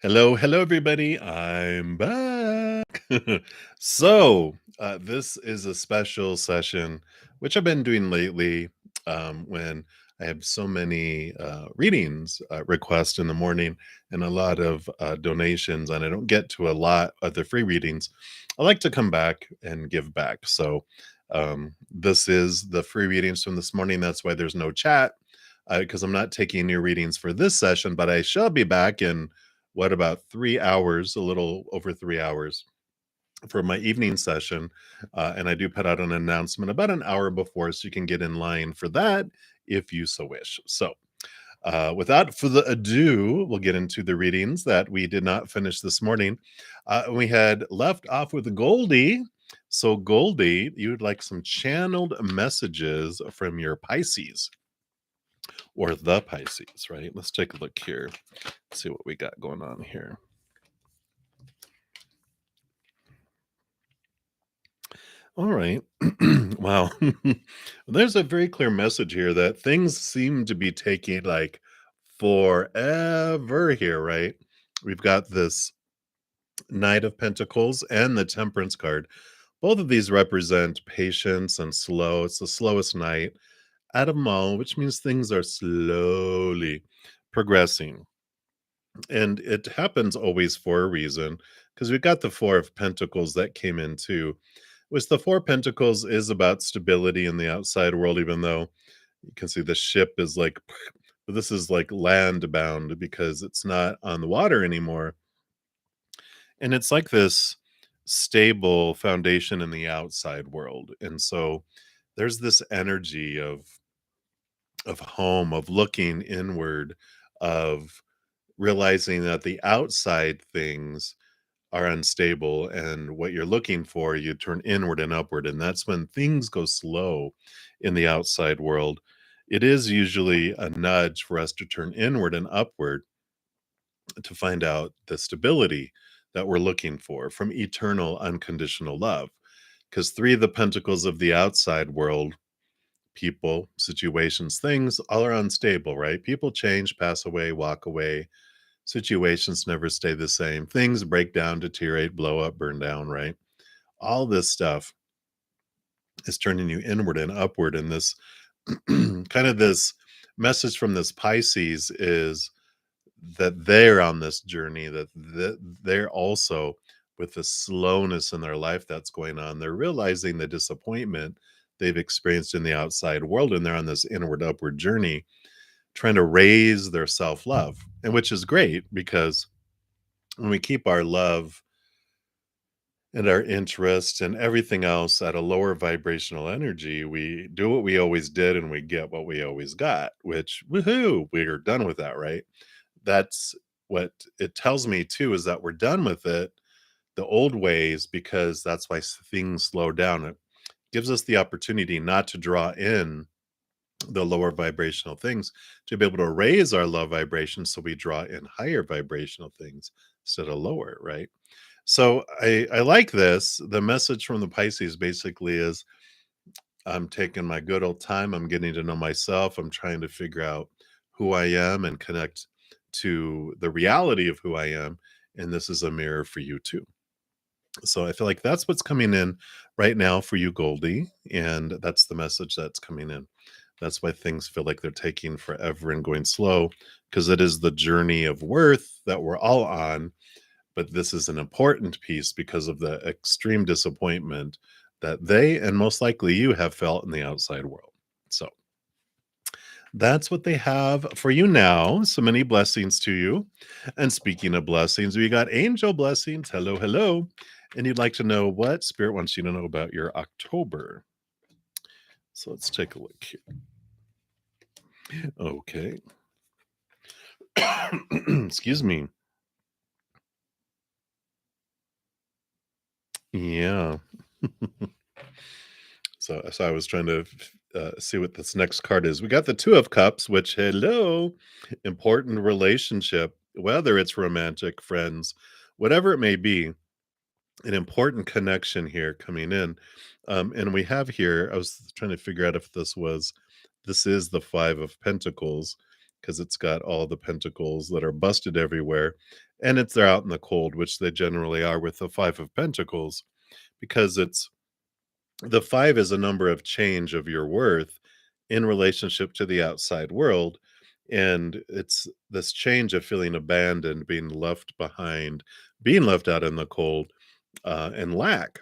Hello, hello, everybody. I'm back. This is a special session, which I've been doing lately when I have so many readings requests in the morning and a lot of donations, and I don't get to a lot of the free readings. I like to come back and give back. This is the free readings from this morning. That's why there's no chat because I'm not taking new readings for this session, but I shall be back in about 3 hours, a little over 3 hours for my evening session. And I do put out an announcement about an hour before so you can get in line for that if you so wish. Without further ado, we'll get into the readings that we did not finish this morning. We had left off with Goldie. So, Goldie, you'd like some channeled messages from your Pisces or the Pisces, right? Let's take a look here, see what we got going on here. All right. Wow. There's a very clear message here that things seem to be taking like forever here, right? We've got this Knight of Pentacles and the Temperance card. Both of these represent patience and slow. It's the slowest night out of them all, which means things are slowly progressing. And it happens always for a reason because we've got the Four of Pentacles that came in too, which the Four Pentacles is about stability in the outside world, even though you can see the ship is like, but this is like land bound because it's not on the water anymore. And it's like this stable foundation in the outside world. And so there's this energy of home, of looking inward, of realizing that the outside things are unstable and what you're looking for, you turn inward and upward. And that's when things go slow in the outside world. It is usually a nudge for us to turn inward and upward to find out the stability that we're looking for from eternal unconditional love. Because three of the pentacles of the outside world, people, situations, things, all are unstable, right? People change, pass away, walk away. Situations never stay the same. Things break down, deteriorate, blow up, burn down, right? All this stuff is turning you inward and upward. And this kind of this message from this Pisces is that they're on this journey, that they're also with the slowness in their life that's going on. They're realizing the disappointment they've experienced in the outside world, and they're on this inward upward journey trying to raise their self-love, and which is great because when we keep our love and our interest and everything else at a lower vibrational energy, we do what we always did and we get what we always got, which woohoo, we're done with that, right? That's what it tells me too, is that we're done with it, the old ways, because that's why things slow down. It gives us the opportunity not to draw in the lower vibrational things, to be able to raise our love vibration so we draw in higher vibrational things instead of lower, right? So I like this. The message from the Pisces basically is I'm taking my good old time. I'm getting to know myself. I'm trying to figure out who I am and connect to the reality of who I am. And this is a mirror for you too. So I feel like that's what's coming in right now for you, Goldie. And that's the message that's coming in. That's why things feel like they're taking forever and going slow, because it is the journey of worth that we're all on. But this is an important piece because of the extreme disappointment that they and most likely you have felt in the outside world. So that's what they have for you now. So many blessings to you. And speaking of blessings, we got angel blessings. Hello, hello. And you'd like to know what Spirit wants you to know about your October. So let's take a look here. Okay. Excuse me. Yeah. So I was trying to see what this next card is. We got the Two of Cups, which, hello, important relationship, whether it's romantic, friends, whatever it may be, an important connection here coming in. And we have here, I was trying to figure out if this is the Five of Pentacles. because it's got all the pentacles that are busted everywhere, and they're out in the cold, which they generally are with the 5 of Pentacles, because it's the 5 is a number of change of your worth in relationship to the outside world, and it's this change of feeling abandoned, being left behind, being left out in the cold, and lack.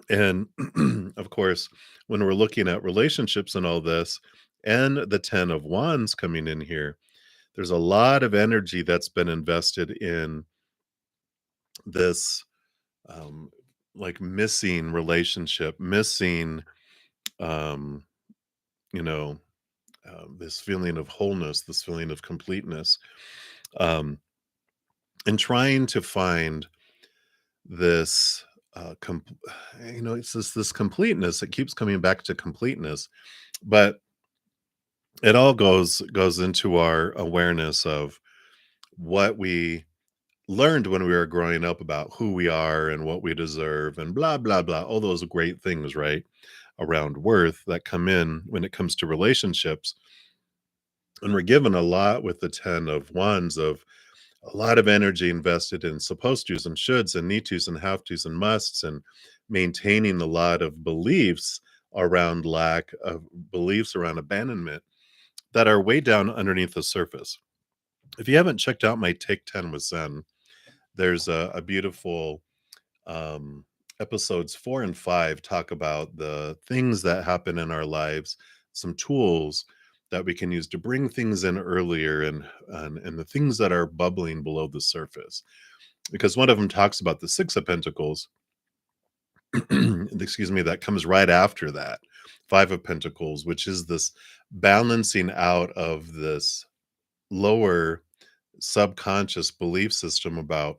And of course, when we're looking at relationships and all this, and the 10 of Wands coming in here, there's a lot of energy that's been invested in this, um, like missing relationship, missing, um, you know, this feeling of wholeness, this feeling of completeness, um, and trying to find this, it's this completeness. It keeps coming back to completeness, but it all goes into our awareness of what we learned when we were growing up about who we are and what we deserve and blah blah blah, all those great things, right, around worth that come in when it comes to relationships. And we're given a lot with the 10 of Wands of a lot of energy invested in supposed tos and shoulds and need tos and have tos and musts, and maintaining a lot of beliefs around lack of beliefs around abandonment that are way down underneath the surface. If you haven't checked out my Take 10 with Zen, there's a beautiful, um, episodes 4 and 5 talk about the things that happen in our lives, some tools that we can use to bring things in earlier, and the things that are bubbling below the surface. Because one of them talks about the 6 of Pentacles, excuse me, that comes right after that. 5 of Pentacles, which is this balancing out of this lower subconscious belief system about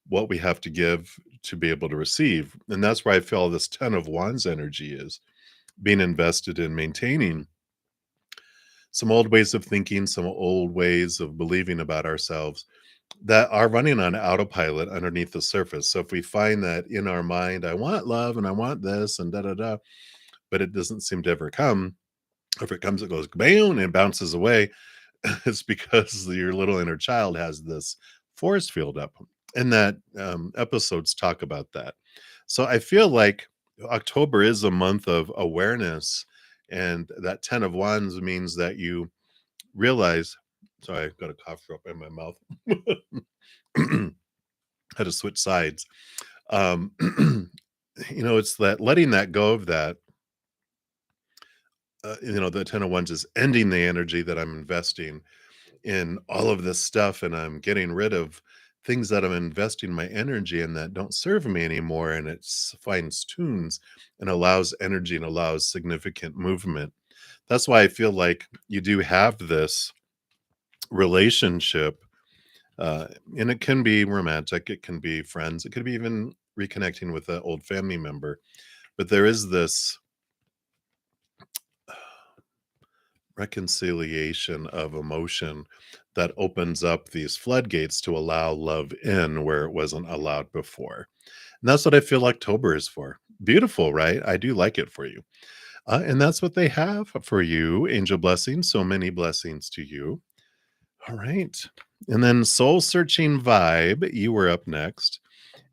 what we have to give to be able to receive. And that's where I feel this 10 of Wands energy is being invested in maintaining some old ways of thinking, some old ways of believing about ourselves that are running on autopilot underneath the surface. So if we find that in our mind, I want love and I want this and da da da, but it doesn't seem to ever come, if it comes, it goes bam and bounces away. It's because your little inner child has this force field up. And that, episodes talk about that. So I feel like October is a month of awareness, and that 10 of Wands means that you realize, sorry, I've got a cough drop in my mouth. Had to switch sides. Um, it's that letting that go of that, the 10 of Wands is ending the energy that I'm investing in all of this stuff, and I'm getting rid of things that I'm investing my energy in that don't serve me anymore, and it finds tunes and allows energy and allows significant movement. That's why I feel like you do have this relationship, and it can be romantic, it can be friends, it could be even reconnecting with an old family member, but there is this reconciliation of emotion that opens up these floodgates to allow love in where it wasn't allowed before. And that's what I feel October is for. Beautiful, right? I do like it for you. And that's what they have for you. Angel blessings. So many blessings to you. All right. And then soul searching vibe. You were up next.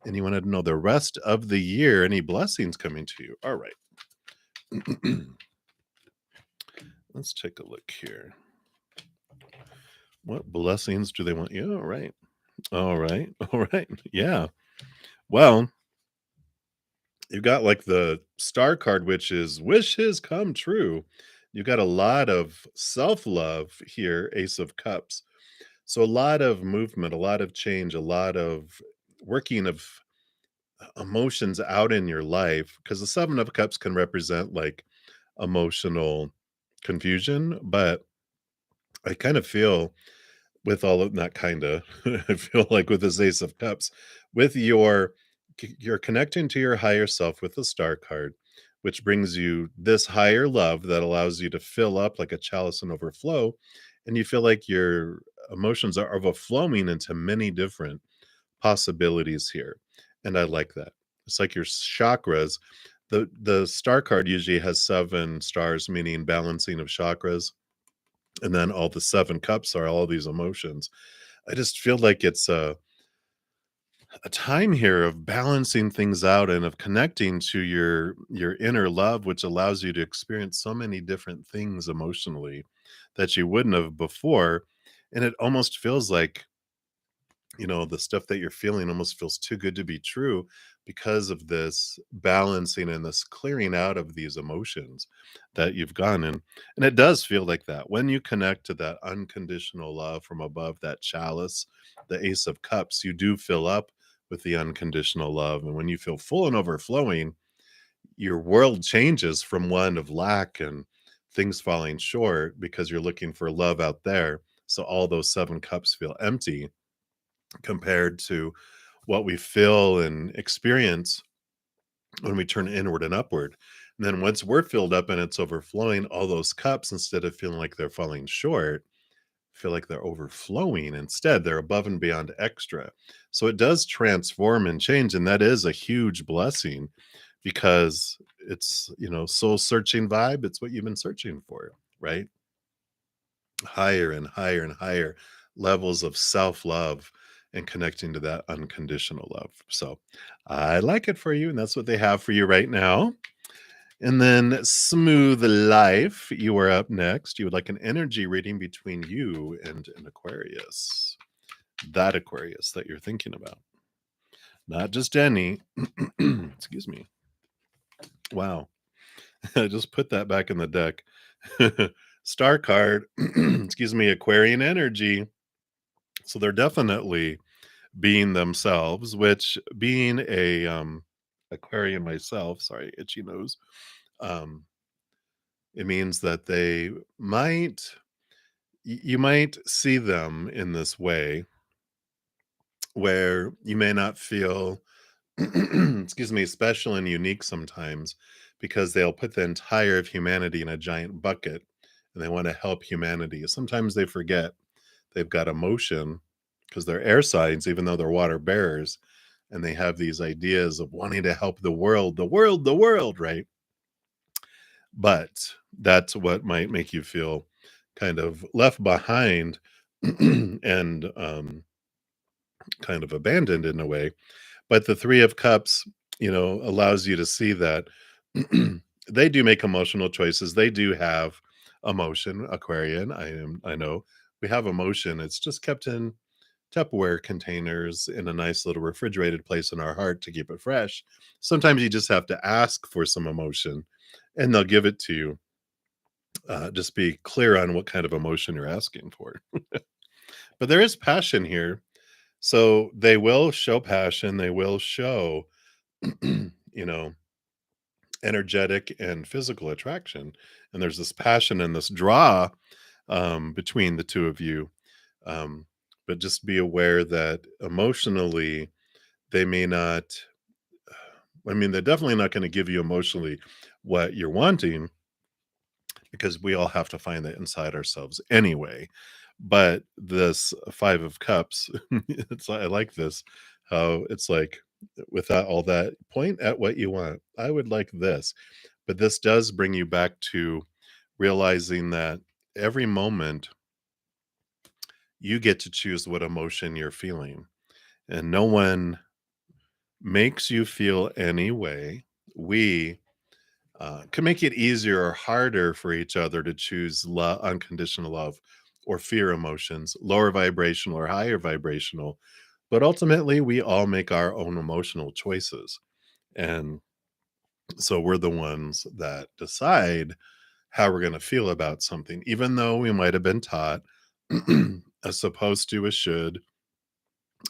And you wanted to know the rest of the year. Any blessings coming to you? All right. Let's take a look here. What blessings do they want you? All right. All right. All right. Yeah. Well, you got like the star card, which is wishes come true. You got a lot of self love here, Ace of Cups. So, a lot of movement, a lot of change, a lot of working of emotions out in your life. Because the Seven of Cups can represent like emotional confusion, but I kind of feel with all of not kinda, I feel like with this Ace of Cups, with you're connecting to your higher self with the Star card, which brings you this higher love that allows you to fill up like a chalice and overflow, and you feel like your emotions are overflowing into many different possibilities here, and I like that. It's like your chakras. The Star card usually has 7 stars, meaning balancing of chakras. And then all the 7 cups are all these emotions. I just feel like it's a time here of balancing things out and of connecting to your inner love, which allows you to experience so many different things emotionally that you wouldn't have before. And it almost feels like, the stuff that you're feeling almost feels too good to be true because of this balancing and this clearing out of these emotions that you've gone in. And it does feel like that when you connect to that unconditional love from above, that chalice, the Ace of Cups, you do fill up with the unconditional love. And when you feel full and overflowing, your world changes from one of lack and things falling short because you're looking for love out there. So all those 7 cups feel empty compared to what we feel and experience when we turn inward and upward. And then once we're filled up and it's overflowing, all those cups, instead of feeling like they're falling short, feel like they're overflowing. Instead, they're above and beyond extra. So it does transform and change. And that is a huge blessing because it's, soul searching vibe. It's what you've been searching for, right? Higher and higher and higher levels of self-love and connecting to that unconditional love. So I like it for you, and that's what they have for you right now. And then Smooth Life, you are up next. You would like an energy reading between you and an Aquarius. That Aquarius that you're thinking about. Not just any. Excuse me. Wow. I just put that back in the deck. Star card, excuse me, Aquarian energy. So they're definitely being themselves, which being a Aquarian myself, sorry, itchy nose. Um, it means that they might you might see them in this way where you may not feel excuse me, special and unique sometimes because they'll put the entire of humanity in a giant bucket and they want to help humanity. Sometimes they forget they've got emotion because they're air signs, even though they're water bearers, and they have these ideas of wanting to help the world, the world, the world, right? But that's what might make you feel kind of left behind and kind of abandoned in a way. But the 3 of Cups, allows you to see that they do make emotional choices. They do have emotion, Aquarian. I know we have emotion. It's just kept in Tupperware containers in a nice little refrigerated place in our heart to keep it fresh. Sometimes you just have to ask for some emotion and they'll give it to you. Just be clear on what kind of emotion you're asking for. But there is passion here. So they will show passion. They will show, you know, energetic and physical attraction. And there's this passion and this draw between the two of you. Um, but just be aware that emotionally, they may not, I mean, they're definitely not going to give you emotionally what you're wanting because we all have to find that inside ourselves anyway. But this 5 of Cups, I like this, how it's like, without all that, point at what you want. I would like this. But this does bring you back to realizing that every moment you get to choose what emotion you're feeling, and no one makes you feel any way. We can make it easier or harder for each other to choose unconditional love or fear emotions, lower vibrational or higher vibrational. But ultimately, we all make our own emotional choices. And so we're the ones that decide how we're going to feel about something, even though we might have been taught a supposed to, a should,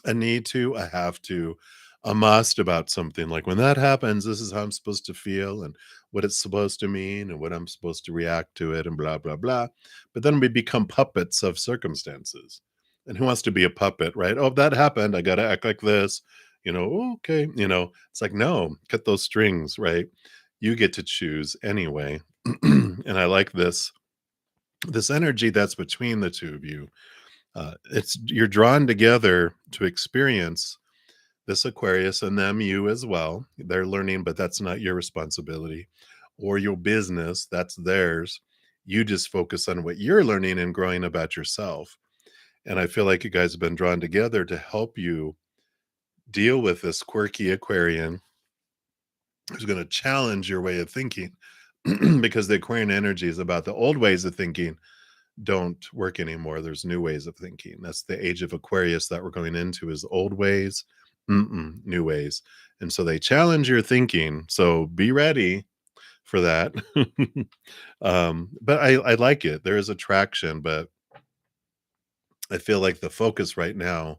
a need to, a have to, a must about something. Like when that happens, this is how I'm supposed to feel and what it's supposed to mean and what I'm supposed to react to it and blah, blah, blah. But then we become puppets of circumstances. And who wants to be a puppet, right? Oh, that happened. I got to act like this. Oh, okay. It's like, no, cut those strings, right? You get to choose anyway. And I like this energy that's between the two of you. It's you're drawn together to experience this Aquarius and them, you as well. They're learning, but that's not your responsibility or your business. That's theirs. You just focus on what you're learning and growing about yourself. And I feel like you guys have been drawn together to help you deal with this quirky Aquarian who's going to challenge your way of thinking because the Aquarian energy is about the old ways of thinking don't work anymore. There's new ways of thinking. That's the age of Aquarius that we're going into is old ways, new ways. And so they challenge your thinking. So be ready for that. But I like it. There is attraction, but I feel like the focus right now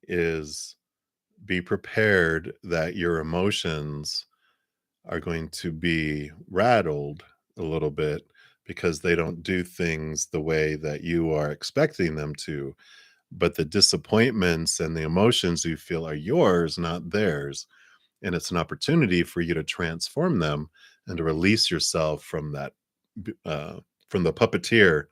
is be prepared that your emotions are going to be rattled a little bit because they don't do things the way that you are expecting them to. But the disappointments and the emotions you feel are yours, not theirs. And it's an opportunity for you to transform them and to release yourself from that, uh, from the puppeteer,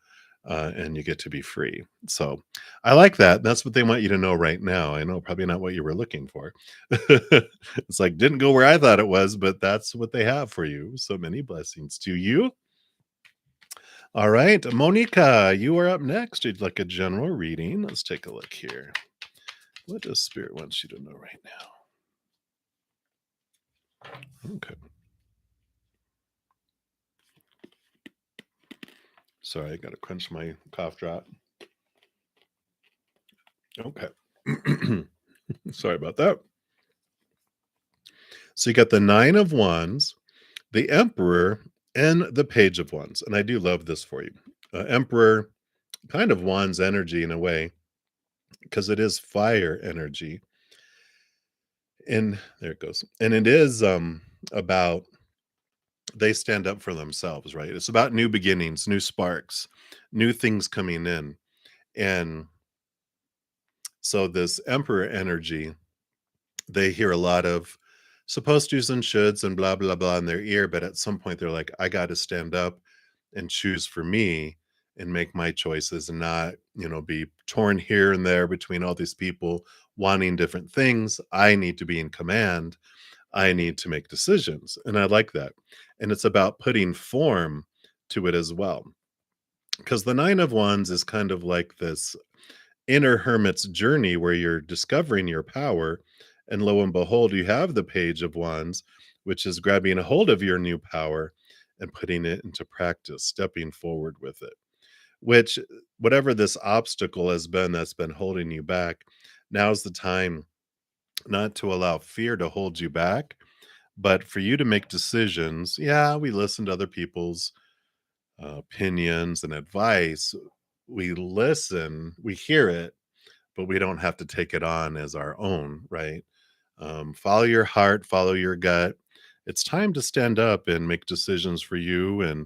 and you get to be free. So I like that. That's what they want you to know right now. I know probably not what you were looking for. It's like didn't go where I thought it was, but that's what they have for you. So many blessings to you. All right, Monica, you are up next. You'd like a general reading. Let's take a look here. What does Spirit want you to know right now? Okay. Sorry, I got to crunch my cough drop. Okay. Sorry about that. So you got the Nine of Wands, the Emperor, and the Page of Wands. And I do love this for you. Emperor, kind of Wands energy in a way, because it is fire energy. And there it goes. And it is about they stand up for themselves, right? It's about new beginnings, new sparks, new things coming in. And so this Emperor energy, they hear a lot of supposed to's and shoulds and blah blah blah in their ear, but at some point they're like, I got to stand up and choose for me and make my choices and not, be torn here and there between all these people wanting different things. I need to be in command. I need to make decisions. And I like that. And it's about putting form to it as well. Because the Nine of Wands is kind of like this inner hermit's journey where you're discovering your power. And lo and behold, you have the Page of Wands, which is grabbing a hold of your new power and putting it into practice, stepping forward with it. Which, whatever this obstacle has been that's been holding you back, now's the time not to allow fear to hold you back, but for you to make decisions. Yeah, we listen to other people's opinions and advice. We listen, we hear it, but we don't have to take it on as our own, right? Follow your heart, follow your gut. It's time to stand up and make decisions for you,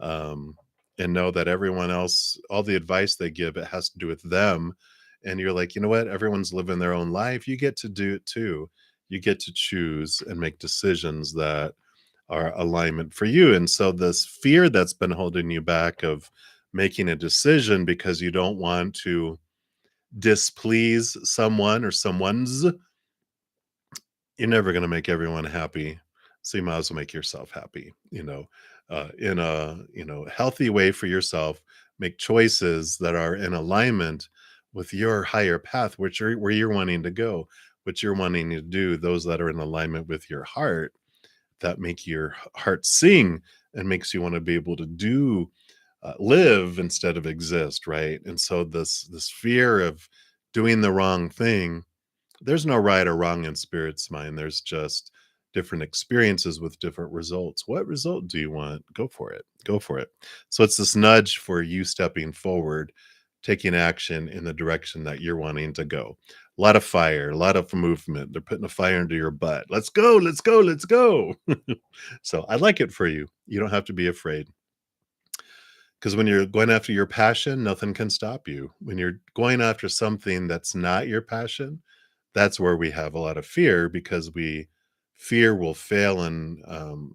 um, and know that everyone else, all the advice they give, it has to do with them. And you're like, you know what? Everyone's living their own life. You get to do it too. You get to choose and make decisions that are alignment for you. And so this fear that's been holding you back of making a decision because you don't want to displease someone or someone's, you're never going to make everyone happy. So you might as well make yourself happy, in a, healthy way for yourself. Make choices that are in alignment with your higher path, which are where you're wanting to go, what you're wanting to do, those that are in alignment with your heart, that make your heart sing and makes you want to be able to do, live instead of exist, right? And so this fear of doing the wrong thing, there's no right or wrong in Spirit's mind. There's just different experiences with different results. What result do you want? Go for it. Go for it. So it's this nudge for you stepping forward, taking action in the direction that you're wanting to go. A lot of fire, a lot of movement. They're putting a fire into your butt. Let's go, let's go, let's go. So I like it for you. You don't have to be afraid. Because when you're going after your passion, nothing can stop you. When you're going after something that's not your passion, that's where we have a lot of fear because we fear will fail in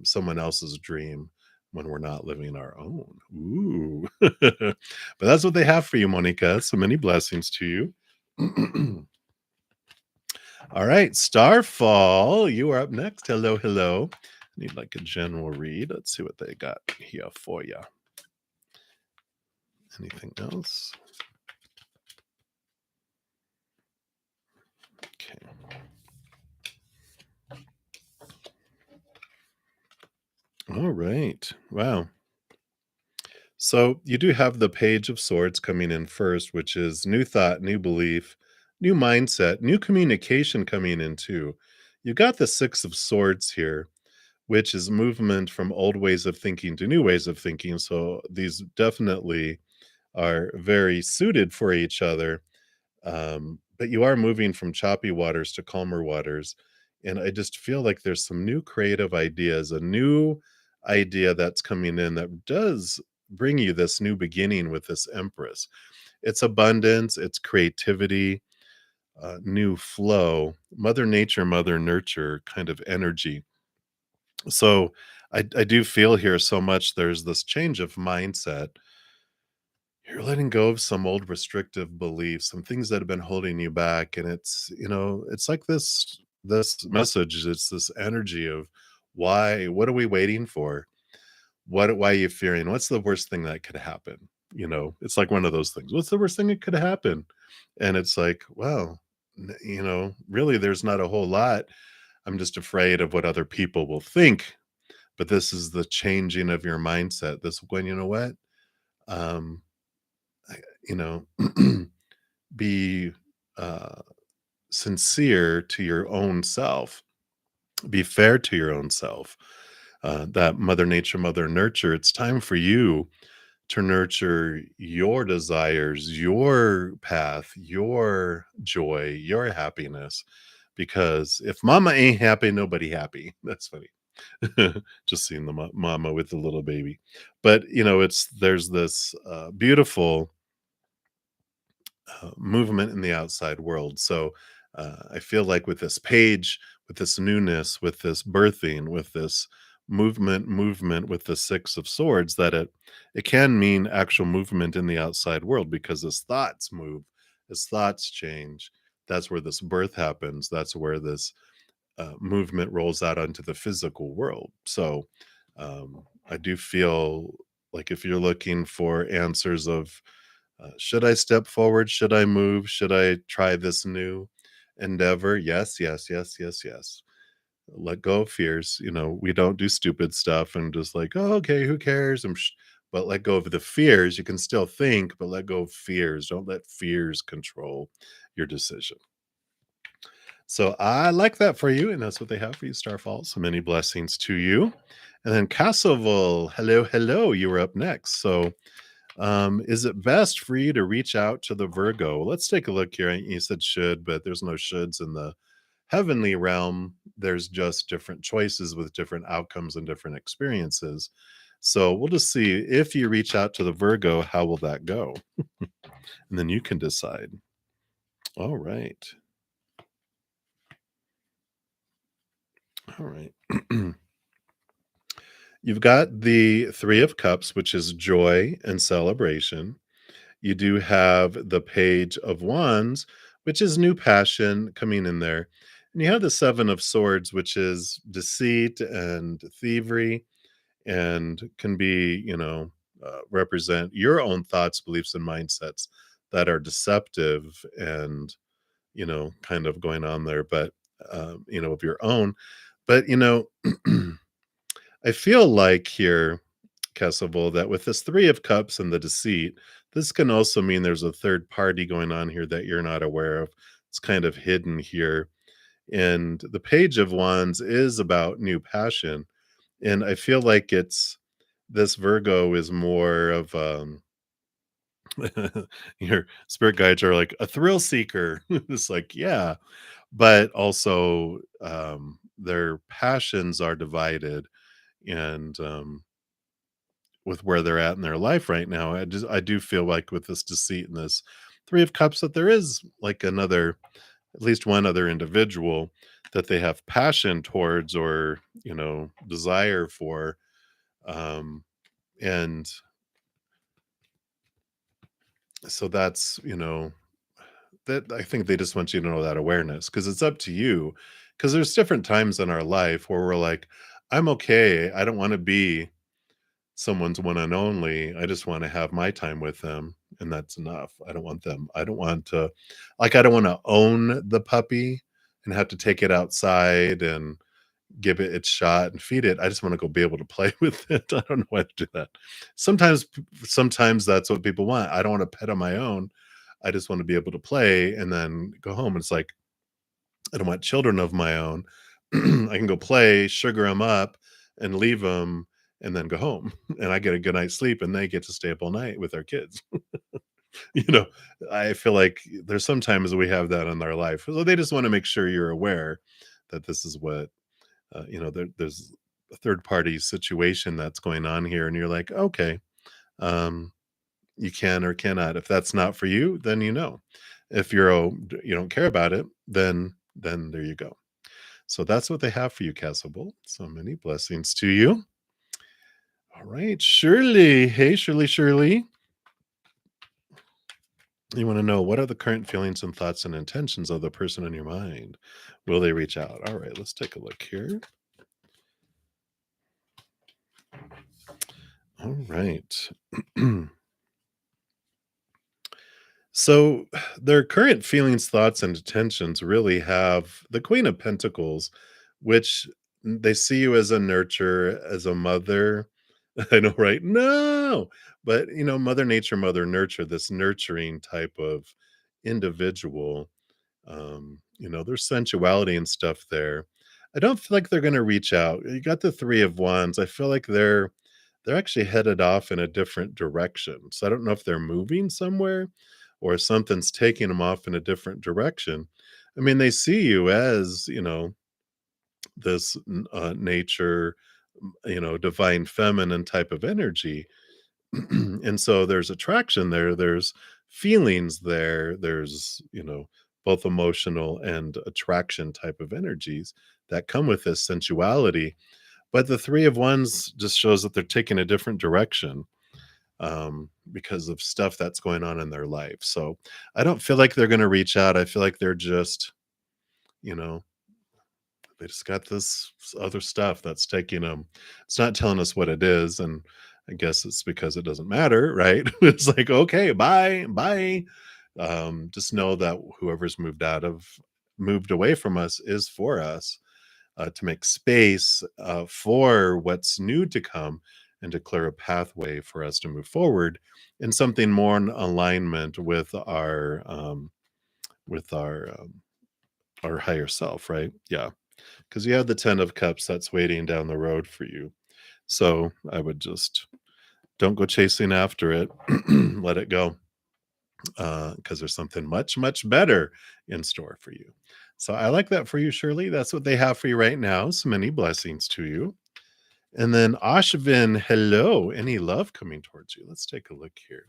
someone else's dream when we're not living our own. Ooh. But that's what they have for you, Monica. So many blessings to you. All right, Starfall, you are up next. Hello, hello. I need like a general read. Let's see what they got here for you. Anything else? Okay. All right. Wow. So you do have the Page of Swords coming in first, which is new thought, new belief, new mindset, new communication coming in too. You got the Six of Swords here, which is movement from old ways of thinking to new ways of thinking. So these definitely are very suited for each other. But you are moving from choppy waters to calmer waters. And I just feel like there's some new creative ideas, a new idea that's coming in that does bring you this new beginning with this Empress. It's abundance, it's creativity, new flow, Mother Nature, Mother Nurture kind of energy. So I do feel here so much there's this change of mindset. You're letting go of some old restrictive beliefs, some things that have been holding you back, and it's like this message, it's this energy of what are we waiting for? Why are you fearing? What's the worst thing that could happen? It's like one of those things. What's the worst thing that could happen? And it's like, well, really there's not a whole lot. I'm just afraid of what other people will think. But this is the changing of your mindset. This when you know what? Um, I you know, be, uh, sincere to your own self, be fair to your own self. That Mother Nature, Mother Nurture, it's time for you to nurture your desires, your path, your joy, your happiness, because if mama ain't happy, nobody happy. That's funny. Just seeing the mama with the little baby. But, there's this, beautiful movement in the outside world. So I feel like with this page, with this newness, with this birthing, with this movement with the Six of Swords, that it can mean actual movement in the outside world because as thoughts move, as thoughts change, that's where this birth happens. That's where this movement rolls out onto the physical world. So I do feel like if you're looking for answers of should I step forward? Should I move? Should I try this new endeavor? Yes, yes, yes, yes, yes. Let go of fears. We don't do stupid stuff and just like, oh, okay, who cares? But let go of the fears. You can still think, but let go of fears. Don't let fears control your decision. So I like that for you, and that's what they have for you, Starfall. So many blessings to you. And then Castleville, hello, hello. You were up next. So is it best for you to reach out to the Virgo? Let's take a look here. You said should, but there's no shoulds in the heavenly realm. There's just different choices with different outcomes and different experiences. So we'll just see if you reach out to the Virgo, how will that go? And then you can decide. All right. All right. You've got the Three of Cups, which is joy and celebration. You do have the Page of Wands, which is new passion coming in there. And you have the Seven of Swords, which is deceit and thievery and can be, represent your own thoughts, beliefs, and mindsets that are deceptive and, kind of going on there, but, of your own. But, I feel like here, Kessel, that with this Three of Cups and the deceit, this can also mean there's a third party going on here that you're not aware of. It's kind of hidden here. And the Page of Wands is about new passion. And I feel like it's this Virgo is more of your spirit guides are like a thrill seeker. It's like, yeah, but also their passions are divided and with where they're at in their life right now. I do feel like with this deceit and this Three of Cups that there is like another, at least one other individual that they have passion towards or desire for, um, and so that's that I think they just want you to know that awareness because it's up to you. Because there's different times in our life where we're like, I'm okay. I don't want to be someone's one and only. I just wanna have my time with them, and that's enough. I don't want to like, I don't wanna own the puppy and have to take it outside and give it its shot and feed it. I just wanna go be able to play with it. I don't know why to do that. Sometimes that's what people want. I don't want a pet on my own. I just wanna be able to play and then go home. It's like, I don't want children of my own. I can go play, sugar them up, and leave them, and then go home, and I get a good night's sleep, and they get to stay up all night with their kids. You know, I feel like there's sometimes we have that in our life. So they just wanna make sure you're aware that this is what, there's a third party situation that's going on here, and you're like, "Okay, um, you can or cannot." If that's not for you, then you know. If you don't care about it, then there you go. So that's what they have for you, Castle. So many blessings to you. All right, Shirley. Hey, Shirley, Shirley. You want to know what are the current feelings and thoughts and intentions of the person in your mind? Will they reach out? All right, let's take a look here. All right. So their current feelings, thoughts, and intentions really have the Queen of Pentacles, which they see you as a nurturer, as a mother. I know, right? No, but Mother Nature, Mother Nurture, this nurturing type of individual. There's sensuality and stuff there. I don't feel like they're going to reach out. You got the Three of Wands. I feel like they're actually headed off in a different direction. So I don't know if they're moving somewhere or something's taking them off in a different direction. I mean, they see you as, this nature, divine feminine type of energy. And so there's attraction there, there's feelings there, there's, both emotional and attraction type of energies that come with this sensuality. But the Three of Wands just shows that they're taking a different direction, because of stuff that's going on in their life. So I don't feel like they're going to reach out. I feel like they're just, you know, they just got this other stuff that's taking them. It's not telling us what it is. And I guess it's because it doesn't matter, right? It's like, okay, bye, bye. Just know that whoever's moved away from us is for us, to make space, for what's new to come and to clear a pathway for us to move forward in something more in alignment with our higher self, right? Yeah, because you have the 10 of Cups that's waiting down the road for you. So I would just don't go chasing after it. Let it go, because there's something much, much better in store for you. So I like that for you, Shirley. That's what they have for you right now. So many blessings to you. And then Ashvin, hello. Any love coming towards you? Let's take a look here.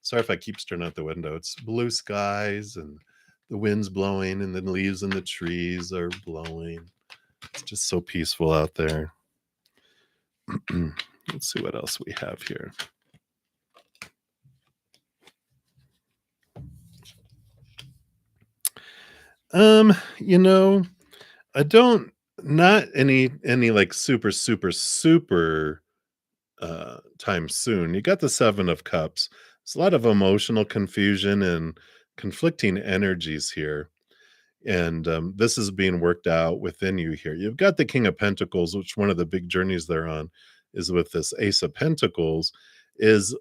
Sorry if I keep staring out the window. It's blue skies and the wind's blowing and the leaves in the trees are blowing. It's just so peaceful out there. Let's see what else we have here. Um, you know, I don't not any like super super super time soon. You got the 7 of Cups. It's a lot of emotional confusion and conflicting energies here. And this is being worked out within you here. You've got the King of Pentacles, which one of the big journeys they're on is with this Ace of Pentacles, is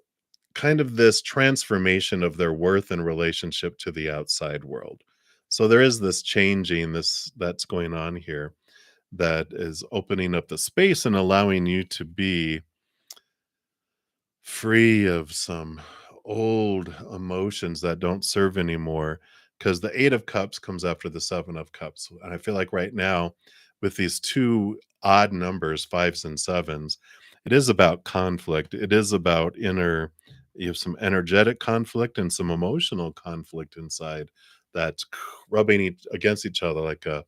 kind of this transformation of their worth and relationship to the outside world. So there is this changing this that's going on here that is opening up the space and allowing you to be free of some old emotions that don't serve anymore, because the 8 of Cups comes after the 7 of Cups, and I feel like right now with these two odd numbers, fives and sevens, it is about conflict. It is about inner you have some energetic conflict and some emotional conflict inside that's rubbing against each other like a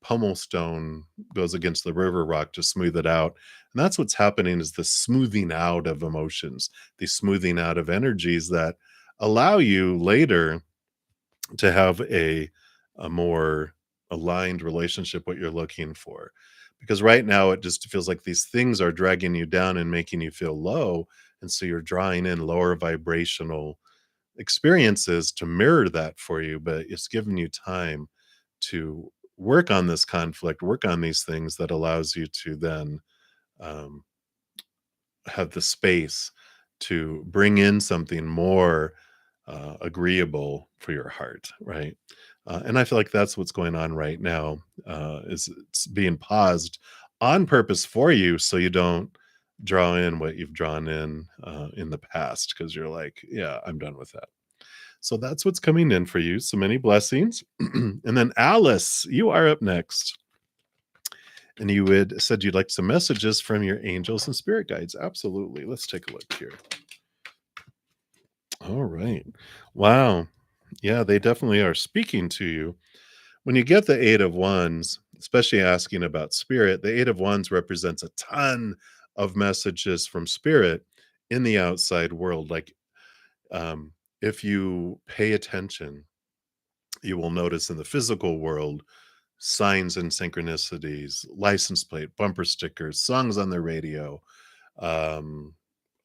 pummel stone goes against the river rock to smooth it out. And that's what's happening, is the smoothing out of emotions, the smoothing out of energies that allow you later to have a more aligned relationship, what you're looking for. because right now it just feels like these things are dragging you down and making you feel low, and so you're drawing in lower vibrational experiences to mirror that for you, but it's given you time to work on this conflict, work on these things that allows you to then um, have the space to bring in something more agreeable for your heart, right? And I feel like that's what's going on right now. Is it's being paused on purpose for you, so you don't draw in what you've drawn in the past, because you're like, yeah, I'm done with that. So that's what's coming in for you. So many blessings. And then Alice, you are up next. And you had said you'd like some messages from your angels and spirit guides. Absolutely. Let's take a look here. All right. Wow. Yeah, they definitely are speaking to you. When you get the Eight of Wands, especially asking about spirit, the Eight of Wands represents a ton of messages from spirit in the outside world. Like, um, if you pay attention, you will notice in the physical world signs and synchronicities, license plate, bumper stickers, songs on the radio, um,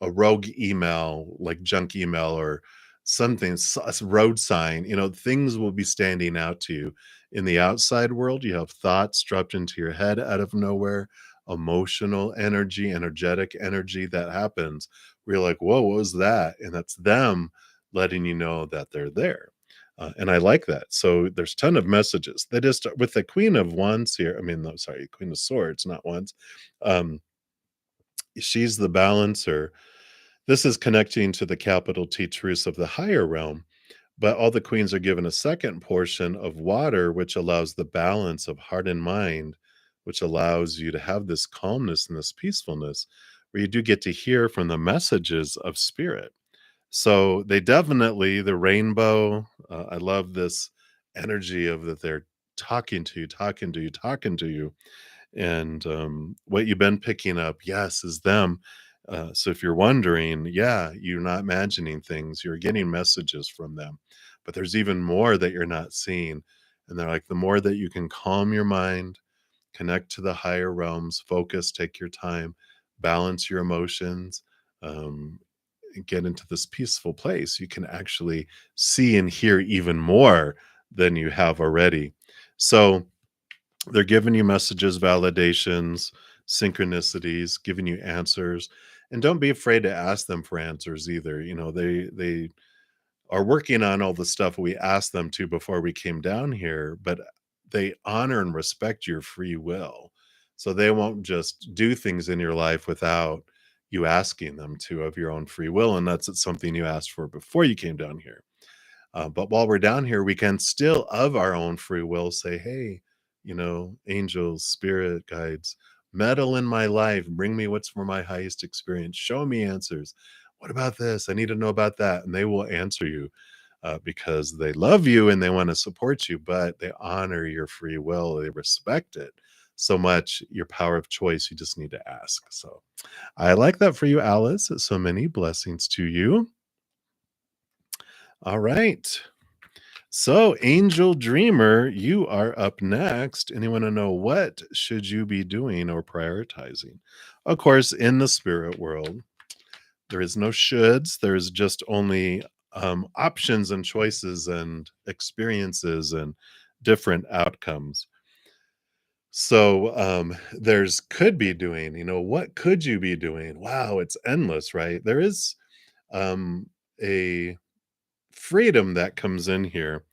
a rogue email, like junk email or something, a road sign, things will be standing out to you. In the outside world, you have thoughts dropped into your head out of nowhere, emotional energy, energetic energy that happens. Where you're like, whoa, what was that? And that's them letting you know that they're there. And I like that. So there's a ton of messages. They just with the Queen of Wands here. I mean, no, sorry, Queen of Swords, not Wands. Um, she's the balancer. This is connecting to the capital T truths of the higher realm, but all the queens are given a second portion of water, which allows the balance of heart and mind, which allows you to have this calmness and this peacefulness, where you do get to hear from the messages of spirit. So they definitely, the rainbow, I love this energy of that they're talking to you, talking to you, talking to you. And what you've been picking up, yes, is them. So if you're wondering, yeah, you're not imagining things, you're getting messages from them. But there's even more that you're not seeing. And they're like, the more that you can calm your mind, connect to the higher realms, focus, take your time, balance your emotions, um, and get into this peaceful place, you can actually see and hear even more than you have already. So they're giving you messages, validations, synchronicities, giving you answers. And don't be afraid to ask them for answers either. They are working on all the stuff we asked them to before we came down here, but they honor and respect your free will. So they won't just do things in your life without you asking them to of your own free will. And that's something you asked for before you came down here. But while we're down here, we can still, of our own free will, say, hey, angels, spirit guides, meddle in my life, bring me what's for my highest experience, show me answers. What about this? I need to know about that. And they will answer you because they love you and they want to support you, but they honor your free will. They respect it so much, your power of choice. You just need to ask. So I like that for you, Alice. So many blessings to you. All right. So, Angel Dreamer, you are up next, and you want to know what should you be doing or prioritizing? Of course, in the spirit world, there is no shoulds. There's just only options and choices and experiences and different outcomes. So, there's could be doing. What could you be doing? Wow, it's endless, right? There is um, a freedom that comes in here.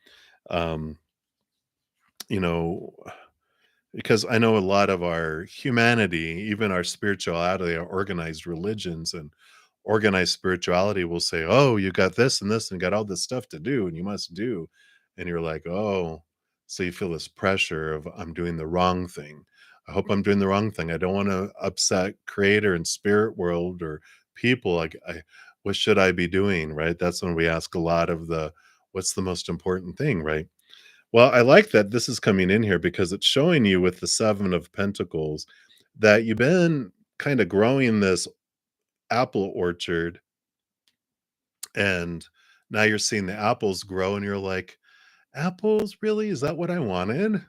Um, you know, because I know a lot of our humanity, even our spirituality, our organized religions and organized spirituality will say, oh, you got this and this and got all this stuff to do and you must do. And you're like, oh, so you feel this pressure of I'm doing the wrong thing. I hope I'm doing the wrong thing. I don't want to upset creator and spirit world or people. Like, what should I be doing? Right. That's when we ask a lot of what's the most important thing, right? Well, I like that this is coming in here because it's showing you with the 7 of Pentacles that you've been kind of growing this apple orchard, and now you're seeing the apples grow and you're like, "Apples, really? Is that what I wanted?"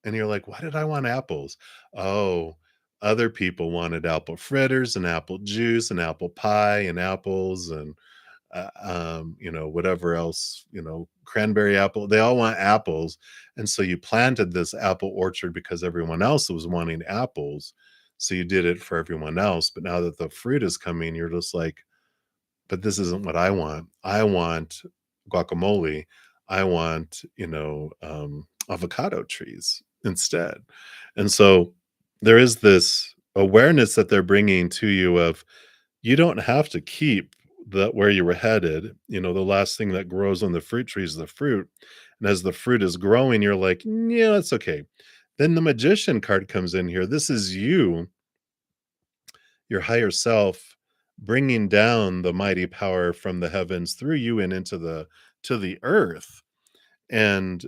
And you're like, "Why did I want apples?" Oh, other people wanted apple fritters and apple juice and apple pie and apples and, whatever else, cranberry apple. They all want apples, and so you planted this apple orchard because everyone else was wanting apples, so you did it for everyone else, but now that the fruit is coming, you're just like, but this isn't what I want. I want guacamole. I want, avocado trees instead. And so there is this awareness that they're bringing to you of you don't have to keep the where you were headed. The last thing that grows on the fruit tree is the fruit. And as the fruit is growing, you're like, yeah, that's okay. Then the magician card comes in here. This is you, your higher self, bringing down the mighty power from the heavens through you and into the to the earth. And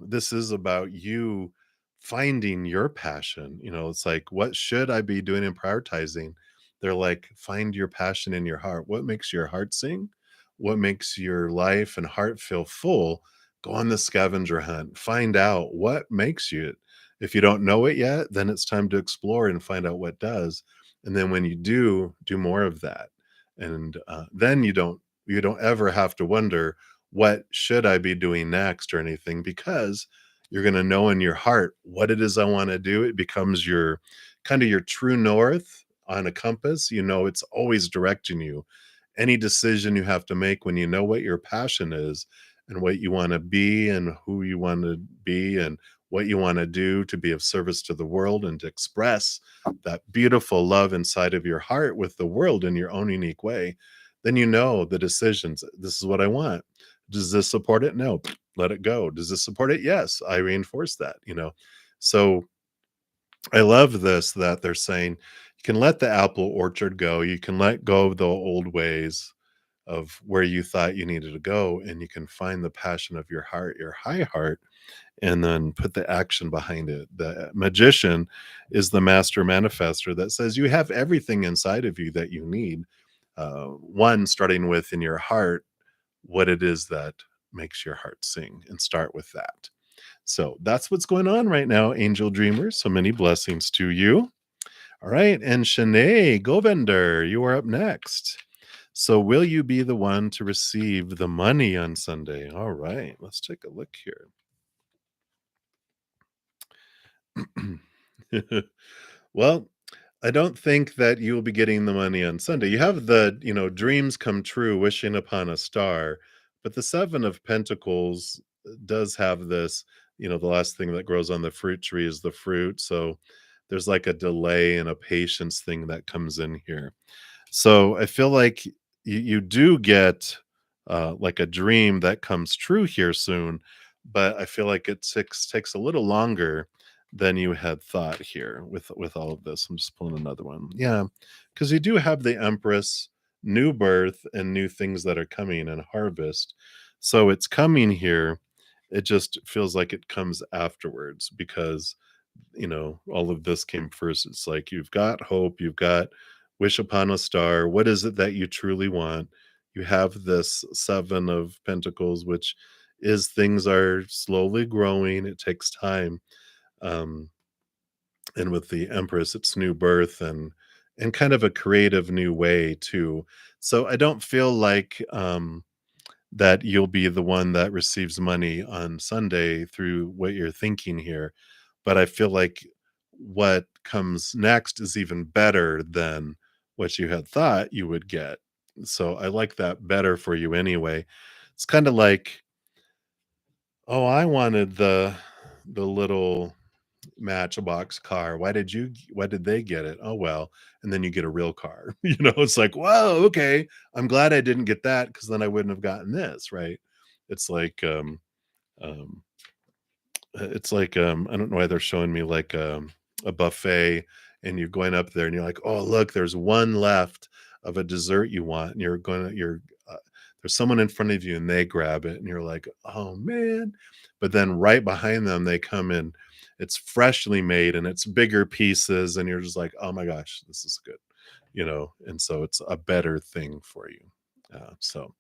this is about you finding your passion. It's like, what should I be doing and prioritizing? They're like, find your passion in your heart. What makes your heart sing? What makes your life and heart feel full? Go on the scavenger hunt. Find out what makes you. If you don't know it yet, then it's time to explore and find out what does. And then when you do more of that. And then you don't ever have to wonder, what should I be doing next or anything, because you're going to know in your heart what it is I want to do. It becomes your kind of your true north on a compass. It's always directing you. Any decision you have to make, when you know what your passion is and what you want to be and who you want to be and what you want to do to be of service to the world and to express that beautiful love inside of your heart with the world in your own unique way, then the decisions. This is what I want. Does this support it? No. Let it go. Does this support it? Yes. I reinforce that. So I love this, that they're saying you can let the apple orchard go. You can let go of the old ways of where you thought you needed to go, and you can find the passion of your heart, your high heart, and then put the action behind it. The magician is the master manifester that says you have everything inside of you that you need. One, starting with in your heart, what it is that makes your heart sing, and start with that. So that's what's going on right now, angel dreamers. So many blessings to you. All right. And Shanae Govender, you are up next. So will you be the one to receive the money on Sunday? All right. Let's take a look here. Well, I don't think that you will be getting the money on Sunday. You have the, dreams come true, wishing upon a star, but the 7 of Pentacles does have this, the last thing that grows on the fruit tree is the fruit. So there's like a delay and a patience thing that comes in here. So I feel like you do get like a dream that comes true here soon, but I feel like it takes a little longer than you had thought here with all of this. I'm just pulling another one. Yeah, because you do have the Empress, new birth, and new things that are coming and harvest. So it's coming here. It just feels like it comes afterwards because all of this came first. It's like you've got hope, you've got wish upon a star. What is it that you truly want? You have this 7 of Pentacles, which is things are slowly growing. It takes time. Um, and with the Empress, it's new birth and kind of a creative new way too. So I don't feel like that you'll be the one that receives money on Sunday through what you're thinking here. But I feel like what comes next is even better than what you had thought you would get. So I like that better for you anyway. It's kind of like, oh, I wanted the little Matchbox car. Why did they get it? Oh well. And then you get a real car. It's like, whoa, okay. I'm glad I didn't get that, because then I wouldn't have gotten this, right? It's like um I don't know why they're showing me like a buffet, and you're going up there and you're like, oh look, there's one left of a dessert you want, and you're there's someone in front of you and they grab it and you're like, oh man. But then right behind them they come in, it's freshly made and it's bigger pieces, and you're just like, oh my gosh, this is good. And so it's a better thing for you. So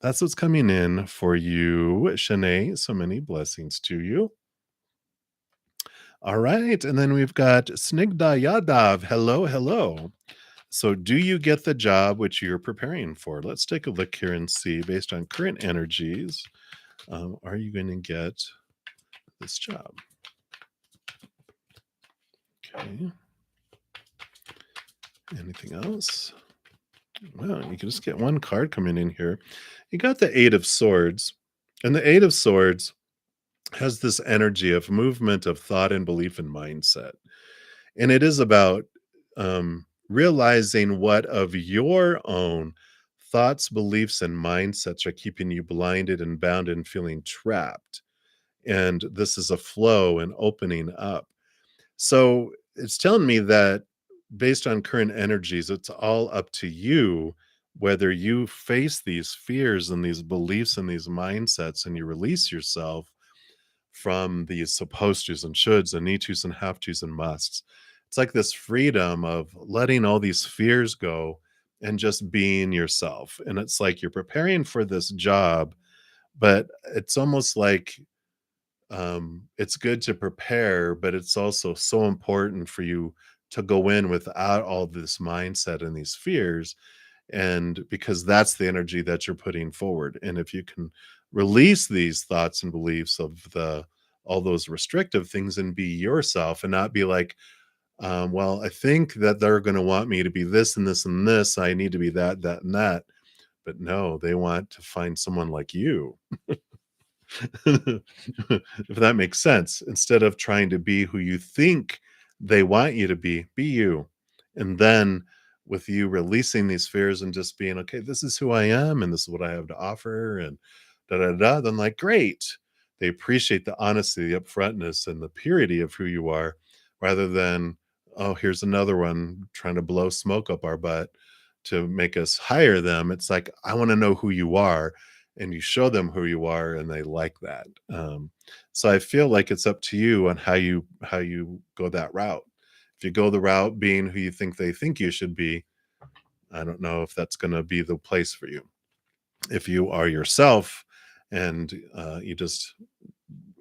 that's what's coming in for you, Shanae. So many blessings to you. All right, and then we've got Snigda Yadav. Hello, hello. So, do you get the job which you're preparing for? Let's take a look here and see, based on current energies, are you going to get this job? Okay. Anything else? Well, you can just get one card coming in here. You got the Eight of Swords, and the Eight of Swords has this energy of movement of thought and belief and mindset. And it is about realizing what of your own thoughts, beliefs, and mindsets are keeping you blinded and bound and feeling trapped. And this is a flow and opening up. So it's telling me that based on current energies, it's all up to you whether you face these fears and these beliefs and these mindsets and you release yourself from these supposed tos and shoulds and need tos and have tos and musts. It's like this freedom of letting all these fears go and just being yourself. And it's like you're preparing for this job, but it's almost like it's good to prepare, but it's also so important for you to go in without all this mindset and these fears, and because that's the energy that you're putting forward. And if you can release these thoughts and beliefs of the all those restrictive things and be yourself and not be like, well, I think that they're going to want me to be this and this and this, I need to be that, that, and that. But no, they want to find someone like you. If that makes sense, instead of trying to be who you think they want you to be you. And then with you releasing these fears and just being, okay, this is who I am and this is what I have to offer and da da da, then like, great. They appreciate the honesty, the upfrontness, and the purity of who you are rather than, oh, here's another one trying to blow smoke up our butt to make us hire them. It's like, I want to know who you are, and you show them who you are and they like that. So I feel like it's up to you on how you go that route. If you go the route being who you think they think you should be, I don't know if that's going to be the place for you. If you are yourself and you just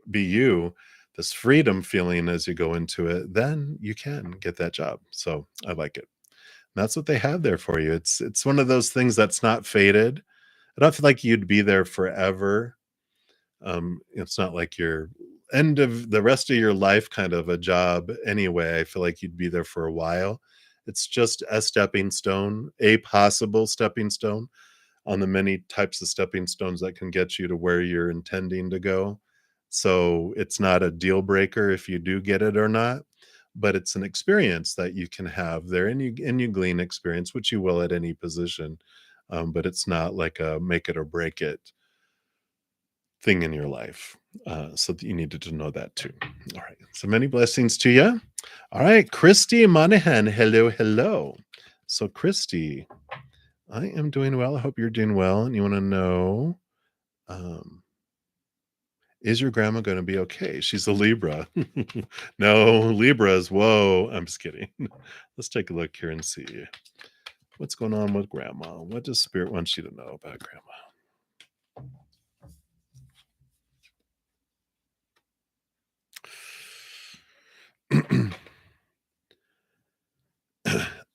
be you, this freedom feeling as you go into it, then you can get that job. So I like it. That's what they have there for you. It's one of those things that's not faded. I don't feel like you'd be there forever. It's not like your end of the rest of your life kind of a job anyway. I feel like you'd be there for a while. It's just a stepping stone, a possible stepping stone on the many types of stepping stones that can get you to where you're intending to go. So it's not a deal breaker if you do get it or not, but it's an experience that you can have there, and you glean experience, which you will at any position. But it's not like a make it or break it thing in your life. So that you needed to know that too. All right. So many blessings to you. All right, Christy Monahan. Hello, hello. So Christy, I am doing well. I hope you're doing well. And you want to know, um, is your grandma going to be okay? She's a Libra. No, Libras. Whoa. I'm just kidding. Let's take a look here and see what's going on with grandma. What does spirit want you to know about grandma?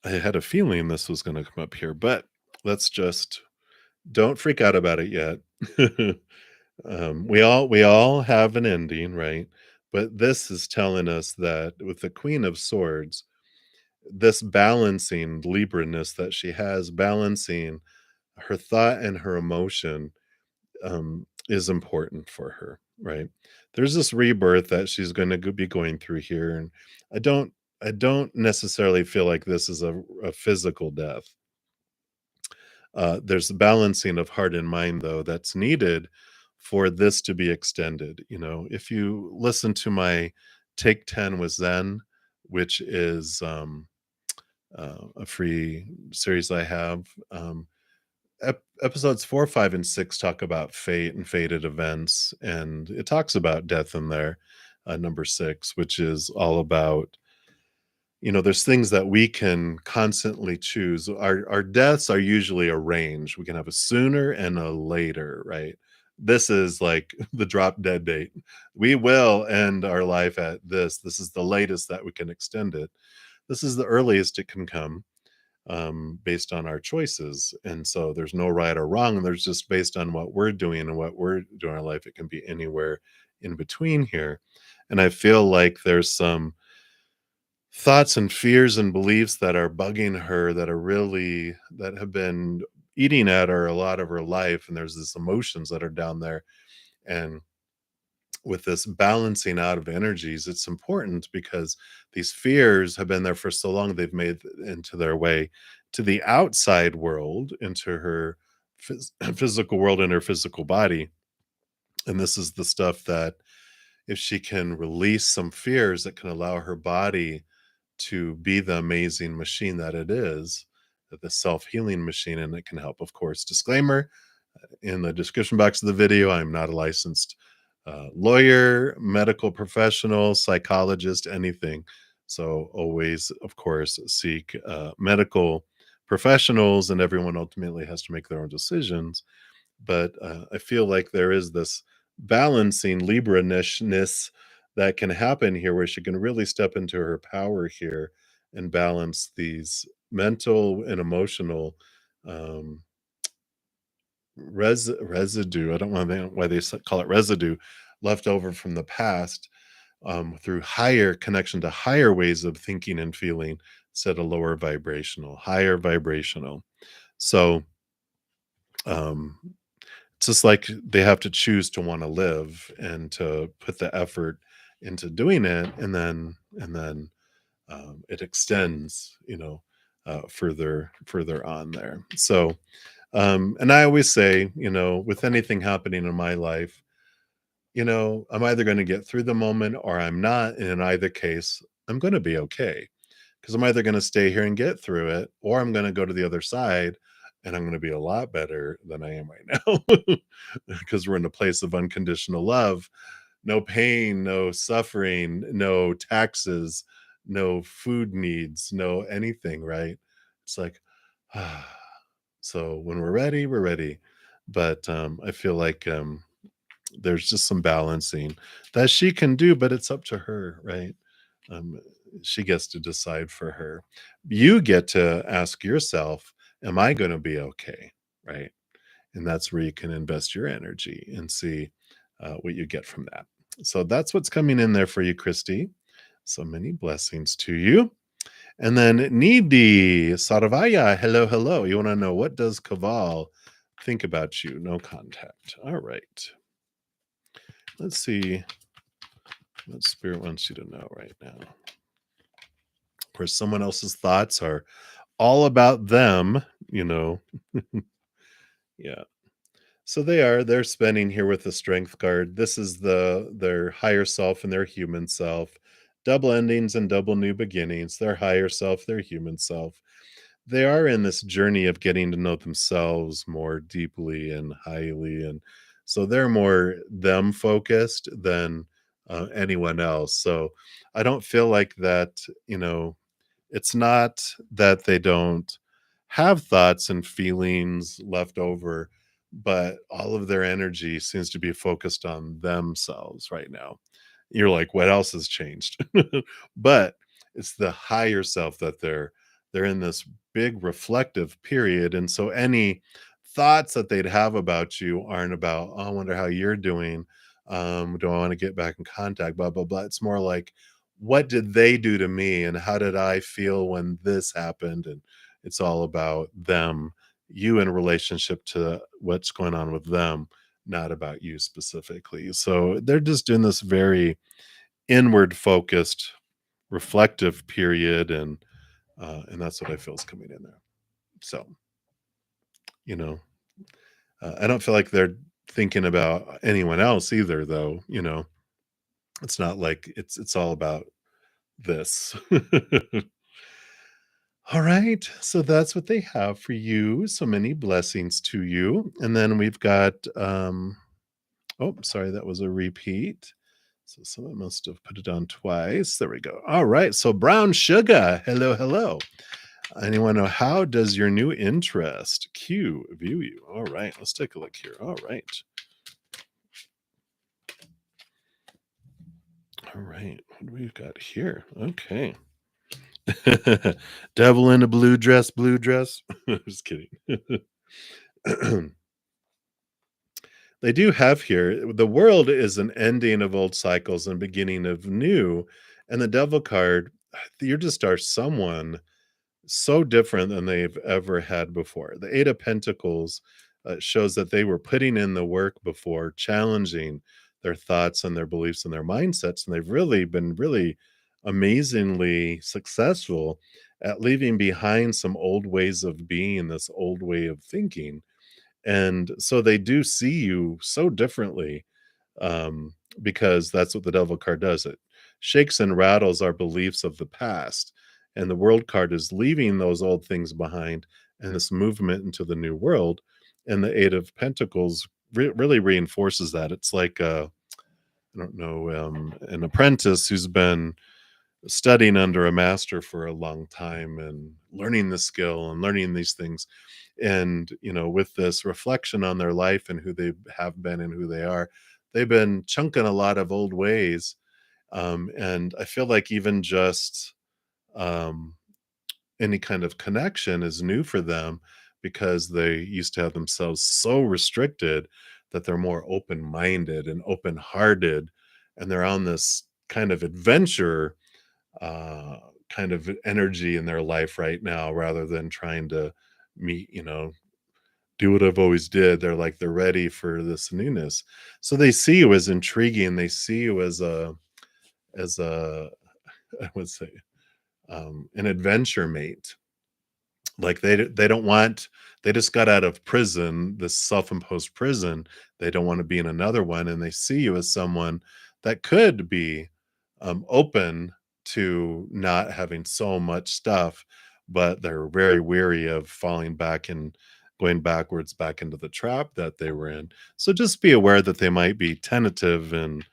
I had a feeling this was going to come up here, but let's just don't freak out about it yet. We all have an ending, right? But this is telling us that with the Queen of Swords, this balancing Libra-ness that she has, balancing her thought and her emotion, is important for her, right? There's this rebirth that she's going to be going through here, and I don't, I don't necessarily feel like this is a physical death. There's a balancing of heart and mind, though, that's needed for this to be extended. If you listen to my Take 10 with Zen, which is a free series I have, episodes 4, 5, and 6 talk about fate and fated events, and it talks about death in there. Number 6, which is all about, there's things that we can constantly choose. Our deaths are usually a range. We can have a sooner and a later, right? this is like the drop dead date. We will end our life at this. This is the latest that we can extend it. This is the earliest it can come, based on our choices. And so there's no right or wrong. There's just based on what we're doing and what we're doing in our life. It can be anywhere in between here. And I feel like there's some thoughts and fears and beliefs that are bugging her that are really that have been eating at her a lot of her life. And there's this emotions that are down there. And with this balancing out of energies, it's important because these fears have been there for so long. They've made into their way to the outside world, into her physical world and her physical body. And this is the stuff that, if she can release some fears, that can allow her body to be the amazing machine that it is, the self-healing machine. And it can help, of course. Disclaimer: in the description box of the video, I'm not a licensed lawyer, medical professional, psychologist, anything. So always, of course, seek medical professionals, and everyone ultimately has to make their own decisions. But I feel like there is this balancing Libra-ness that can happen here, where she can really step into her power here and balance these mental and emotional um, residue. I don't know why they call it residue, left over from the past, through higher connection to higher ways of thinking and feeling, instead of lower vibrational, higher vibrational. So um, it's just like they have to choose to want to live and to put the effort into doing it, and then it extends, further on there. So and I always say, with anything happening in my life, I'm either going to get through the moment or I'm not. And in either case, I'm going to be okay, because I'm either going to stay here and get through it, or I'm going to go to the other side and I'm going to be a lot better than I am right now, because we're in a place of unconditional love. No pain, no suffering, no taxes, no food needs, no anything, right? It's like, ah. So when we're ready, we're ready. But I feel like there's just some balancing that she can do, but it's up to her, right? Um, she gets to decide for her. You get to ask yourself, am I going to be okay? Right. And that's where you can invest your energy and see what you get from that. So that's what's coming in there for you, Christy. So many blessings to you. And then Needy Saravaya, hello, hello. You want to know, what does Kaval think about you? No contact. All right. Let's see what Spirit wants you to know right now. Of course, someone else's thoughts are all about them, you know. Yeah. So they're spending here with the strength card. This is their higher self and their human self. Double endings and double new beginnings. Their higher self, their human self. They are in this journey of getting to know themselves more deeply and highly, and so they're more them focused than anyone else. So I don't feel like that, it's not that they don't have thoughts and feelings left over, but all of their energy seems to be focused on themselves right now. You're like, what else has changed? But it's the higher self that they're in this big reflective period. And so any thoughts that they'd have about you aren't about, oh, I wonder how you're doing. Do I want to get back in contact? Blah, blah, blah. It's more like, what did they do to me? And how did I feel when this happened? And it's all about them, you in relationship to what's going on with them, not about you specifically. So they're just doing this very inward focused, reflective period, and that's what I feel is coming in there. So, you know, I don't feel like they're thinking about anyone else either, though. It's not like it's all about this. All right, so that's what they have for you. So many blessings to you. And then we've got oh, sorry, that was a repeat. So someone must have put it on twice. There we go. All right, so brown sugar. Hello, hello. Anyone know, how does your new interest Q view you? All right, let's take a look here. All right. All right. What do we've got here? Okay. Devil in a blue dress, blue dress. Just kidding. They do have here the world is an ending of old cycles and beginning of new. And the devil card, you just are someone so different than they've ever had before. The Eight of Pentacles shows that they were putting in the work before, challenging their thoughts and their beliefs and their mindsets. And they've really been really amazingly successful at leaving behind some old ways of being, this old way of thinking. And so they do see you so differently, because that's what the devil card does. It shakes and rattles our beliefs of the past. And the world card is leaving those old things behind and this movement into the new world. And the Eight of Pentacles really reinforces that. It's like, I don't know, an apprentice who's been studying under a master for a long time and learning the skill and learning these things. And, with this reflection on their life and who they have been and who they are, they've been chunking a lot of old ways. And I feel like even just um, any kind of connection is new for them because they used to have themselves so restricted that they're more open minded and open hearted. And they're on this kind of adventure uh, kind of energy in their life right now rather than trying to meet, do what I've always did. They're ready for this newness. So they see you as intriguing. They see you as a I would say an adventure mate. Like they don't want they just got out of prison, this self-imposed prison. They don't want to be in another one, and they see you as someone that could be open to not having so much stuff, but they're very weary of falling back and going backwards back into the trap that they were in. So just be aware that they might be tentative in,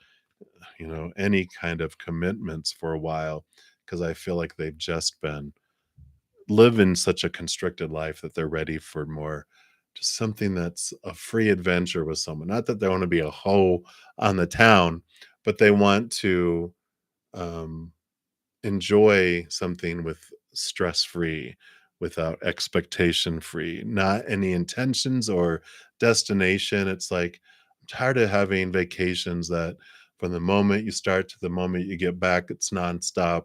any kind of commitments for a while, because I feel like they've just been live in such a constricted life that they're ready for more, just something that's a free adventure with someone. Not that they want to be a hoe on the town, but they want to um, enjoy something with stress free, without expectation free, not any intentions or destination. It's like, I'm tired of having vacations that from the moment you start to the moment you get back, it's nonstop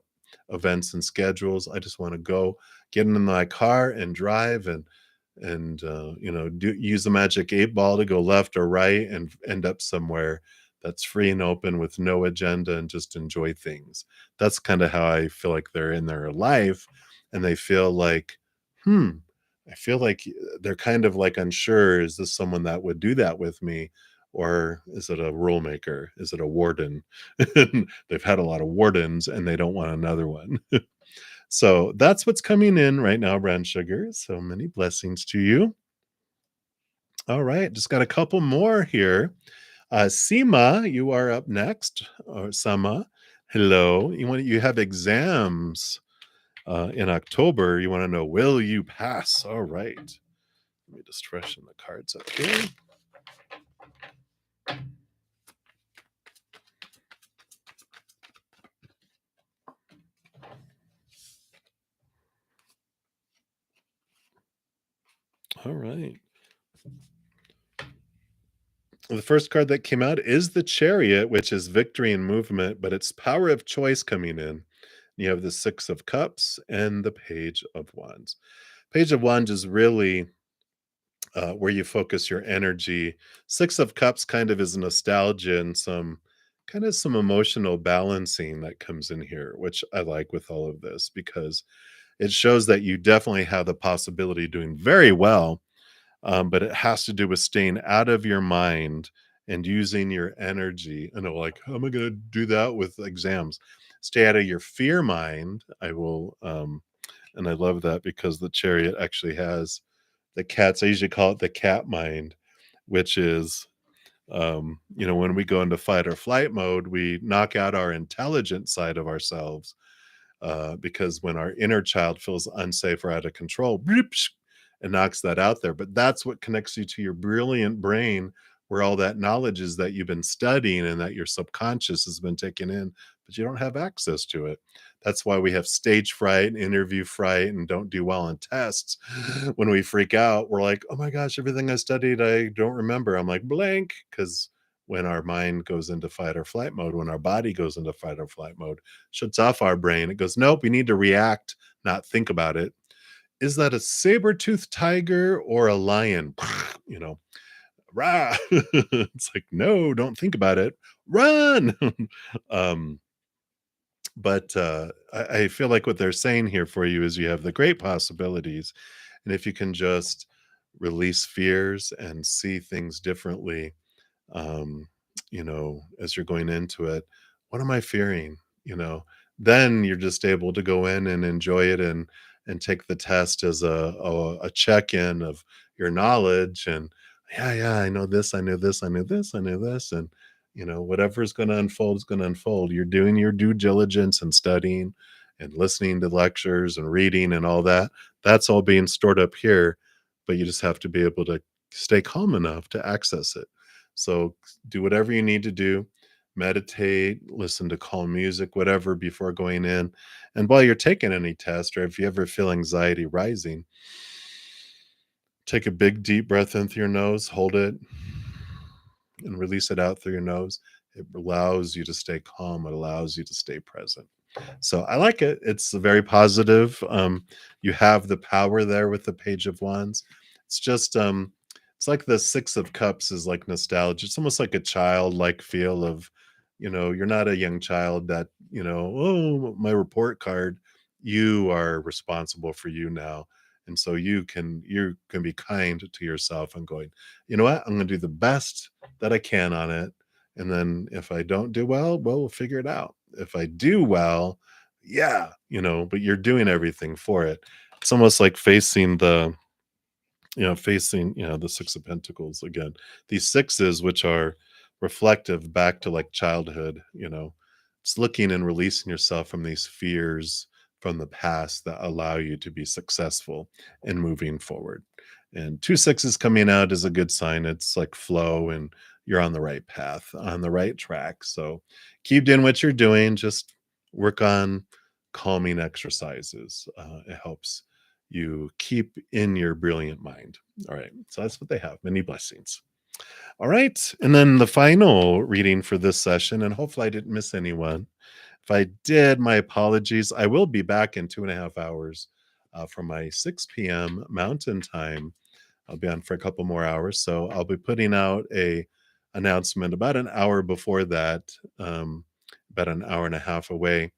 events and schedules. I just want to go get in my car and drive use the magic 8 ball to go left or right and end up somewhere that's free and open with no agenda and just enjoy things. That's kinda how I feel like they're in their life, and they feel like, "Hmm, I feel like, they're kind of, like, unsure, is this someone that would do that with me, or is it a rule maker? Is it a warden?" And they've had a lot of wardens, and they don't want another one. So, that's what's coming in right now, brown sugar, so many blessings to you. Alright, just got a couple more here. Seema, you are up next, or Sama. Hello. You have exams in October. You want to know, will you pass? All right. Let me just freshen the cards up here. All right. The first card that came out is the Chariot, which is victory and movement, but it's power of choice coming in. You have the Six of Cups and the Page of Wands. Page of Wands is really where you focus your energy. Six of Cups kind of is nostalgia and some emotional balancing that comes in here, which I like with all of this because it shows that you definitely have the possibility of doing very well, but it has to do with staying out of your mind and using your energy. I know, like, how am I going to do that with exams? Stay out of your fear mind. And I love that because the Chariot actually has the cats. I usually call it the cat mind, which is, when we go into fight or flight mode, we knock out our intelligent side of ourselves, because when our inner child feels unsafe or out of control, bloop, it knocks that out there. But that's what connects you to your brilliant brain, where all that knowledge is that you've been studying and that your subconscious has been taking in but you don't have access to it. That's why we have stage fright, interview fright, and don't do well on tests. When we freak out, we're like, oh my gosh, everything I studied, I don't remember. I'm like, blank. Because when our mind goes into fight or flight mode, when our body goes into fight or flight mode, shuts off our brain, it goes, nope, we need to react, not think about it. Is that a saber-toothed tiger or a lion? You know, rah. It's like, no, don't think about it. Run. um, but I feel like what they're saying here for you is you have the great possibilities. And if you can just release fears and see things differently, um, as you're going into it, what am I fearing? You know, then you're just able to go in and enjoy it and take the test as a check-in of your knowledge and yeah, yeah, I know this, I know this, I know this, I know this, and whatever's going to unfold is going to unfold. You're doing your due diligence and studying and listening to lectures and reading and all that. That's all being stored up here, but you just have to be able to stay calm enough to access it. So do whatever you need to do, meditate, listen to calm music, whatever before going in. And while you're taking any test, or if you ever feel anxiety rising, take a big deep breath in through your nose, hold it, and release it out through your nose. It allows you to stay calm. It allows you to stay present. So I like it. It's very positive. You have the power there with the Page of Wands. It's just it's like the Six of Cups is like nostalgia. It's almost like a childlike feel of, you're not a young child that, oh, my report card. You are responsible for you now. And so you can be kind to yourself and going, you know what? I'm gonna do the best that I can on it. And then if I don't do well, we'll figure it out. If I do well, yeah, but you're doing everything for it. It's almost like facing the Six of Pentacles again. These sixes, which are reflective back to like childhood, it's looking and releasing yourself from these fears from the past that allow you to be successful and moving forward. And two sixes coming out is a good sign. It's like flow and you're on the right path, on the right track. So keep doing what you're doing. Just work on calming exercises. It helps you keep in your brilliant mind. All right. So that's what they have. Many blessings. All right. And then the final reading for this session, and hopefully I didn't miss anyone. If I did, my apologies. I will be back in 2.5 hours for my 6 p.m. Mountain Time. I'll be on for a couple more hours. So I'll be putting out a announcement about an hour before that, about an hour and a half away.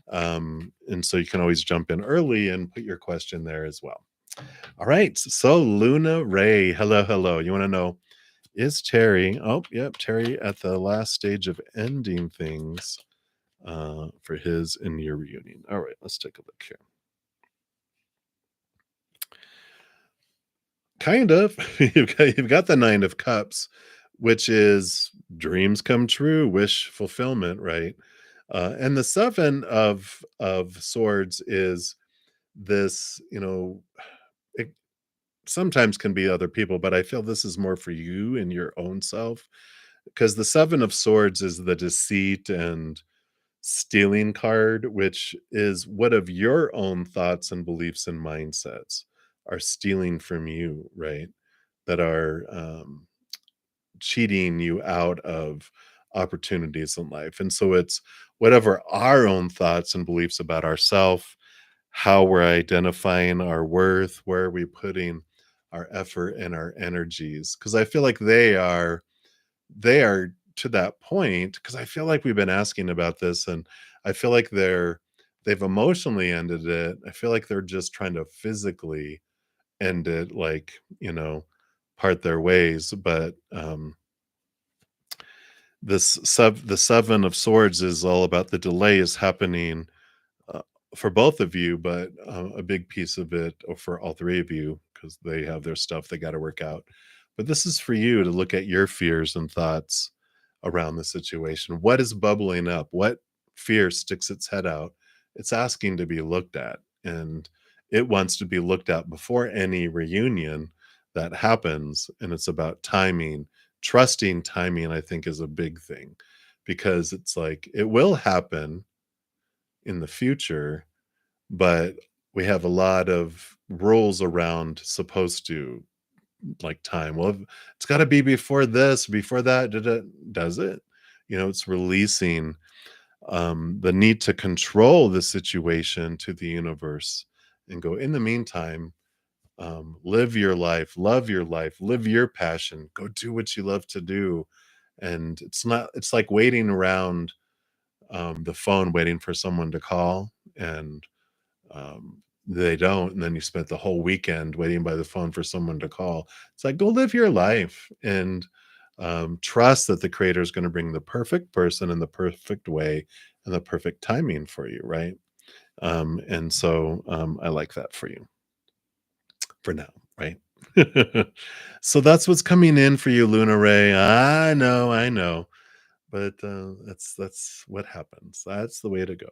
And so you can always jump in early and put your question there as well. All right. So Luna Ray, hello, hello. You want to know, is Terry, oh, yep, Terry at the last stage of ending things for his and your reunion? All right, let's take a look here. Kind of. You've got the Nine of Cups, which is dreams come true, wish fulfillment, right? And the Seven of Swords is this, it sometimes can be other people, but I feel this is more for you and your own self because the Seven of Swords is the deceit and stealing card, which is what of your own thoughts and beliefs and mindsets are stealing from you, right? That are cheating you out of opportunities in life. And so it's whatever our own thoughts and beliefs about ourselves, how we're identifying our worth, where are we putting our effort and our energies. Because I feel like they are to that point, because I feel like we've been asking about this and I feel like they've emotionally ended it. I feel like they're just trying to physically end it, like, part their ways. But the Seven of Swords is all about the delay is happening uh, for both of you, but a big piece of it for all three of you because they have their stuff they got to work out. But this is for you to look at your fears and thoughts around the situation. What is bubbling up? What fear sticks its head out? It's asking to be looked at, and it wants to be looked at before any reunion that happens. And it's about timing. Trusting timing, I think, is a big thing because it's like it will happen in the future, but we have a lot of rules around supposed to, like time. Well, it's got to be before this, before that. Does it? It's releasing the need to control the situation to the universe and go, in the meantime, live your life, live your passion, go do what you love to do. And it's like waiting around the phone, waiting for someone to call, and they don't. And then you spent the whole weekend waiting by the phone for someone to call. It's like, go live your life and trust that the creator is going to bring the perfect person in the perfect way and the perfect timing for you, right? And so I like that for you for now, right? So that's what's coming in for you, Luna Ray. I know, but that's what happens. That's the way to go.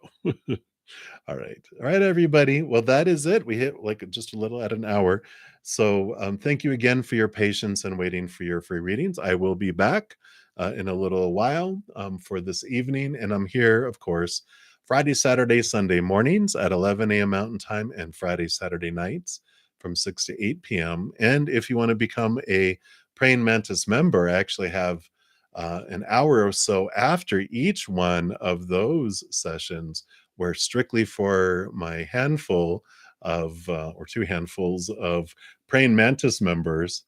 All right, everybody. Well, that is it. We hit like just a little at an hour. So thank you again for your patience and waiting for your free readings. I will be back in a little while for this evening. And I'm here, of course, Friday, Saturday, Sunday mornings at 11 a.m. Mountain Time, and Friday, Saturday nights from 6 to 8 p.m. And if you want to become a Praying Mantis member, I actually have an hour or so after each one of those sessions, where strictly for my handful of, or two handfuls of Praying Mantis members,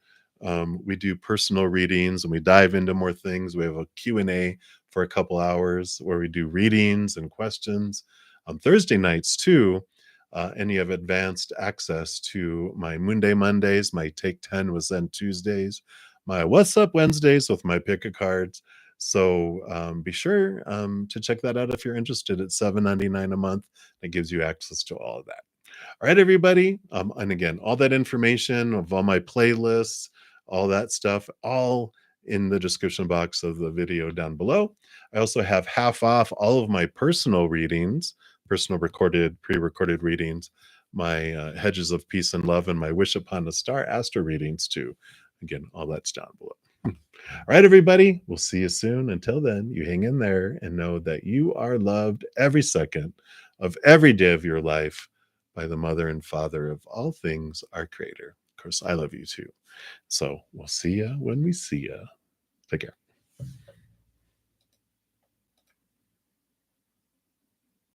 we do personal readings and we dive into more things. We have a Q&A for a couple hours where we do readings and questions. On Thursday nights too, and you have advanced access to my Moonday Mondays, my Take 10 with Zen Tuesdays, my What's Up Wednesdays with my pick a cards. So be sure to check that out if you're interested. It's $7.99 a month. It gives you access to all of that. All right, everybody. And again, all that information of all my playlists, all that stuff, all in the description box of the video down below. I also have half off all of my personal readings, personal recorded, pre-recorded readings, my Hedges of Peace and Love, and my Wish Upon a Star Astro readings too. Again, all that's down below. All right, everybody. We'll see you soon. Until then, you hang in there and know that you are loved every second of every day of your life by the mother and father of all things, our creator. Of course, I love you too. So we'll see ya when we see ya. Take care.